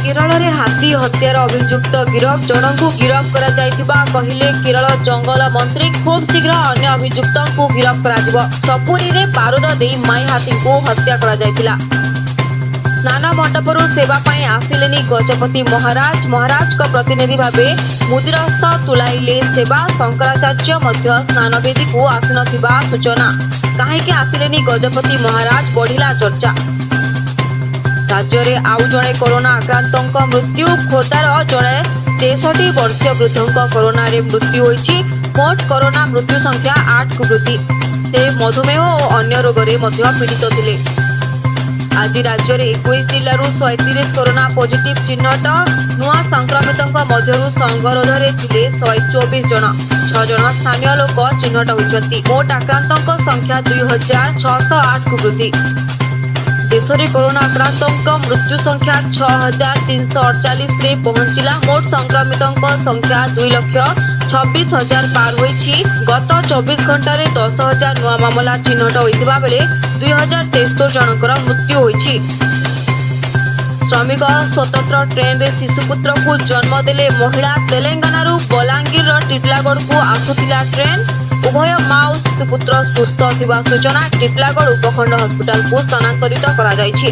केरल में हाथी हत्यार अभियुक्त गिरफ जनक गिरफ कहले केरल जंगल मंत्री खूब शीघ्र अन्य अभियुक्त को गिरफ कर सपुरी में बारूद दे माई हाथी को हत्या कर स्नान मंडपर सेवा आसिले गजपति महाराज प्रतिनिधि भाव मुदिरस्थ तुलाइले सेवा शंकराचार्य स्नान वेदी को आसन सूचना कहीं आसिले गजपति महाराज बढ़िला चर्चा। राज्य में आउ जड़े कोरोना आक्रांत मृत्यु खोर्धार जड़े 63 वर्षीय वृद्ध कोरोना रे मृत्यु होईछि। मोट कोरोना मृत्यु संख्या 8 को वृद्धि। से मधुमेह और अन्य रोग पीड़ित थिले। आज राज्य में 21 जिलू 130 कोरोना पॉजिटिव चिन्हट नुआ संक्रमितों मध्यरु संगरोध में थे 124 जन 6 जन स्थानीय लोक चिन्हट होती। मोट आक्रांतों संख्या 2608 को वृद्धि। देश में कोरोना आक्रांतों मृत्यु संख्या 6348 रे पहुंचला। मोट संक्रमितों संख्या 2,26,000 पार होईछि। गत 24 घंटा 10,000 नुआ मामला चिन्हट होइतिबा बेले 2073 जनकर मृत्यु होईछि। श्रमिक स्वतंत्र ट्रेन रे शिशुपुत्र को जन्म देले महिला। तेलंगाना बलांगीर टिटलागढ़ को आसुतिला ट्रेन। उभय मां और शिशुपुत्र सुस्थ थिबा सूचना। टिटलागढ़ उपखंड हॉस्पिटल को स्थानांतरित करा जायछि।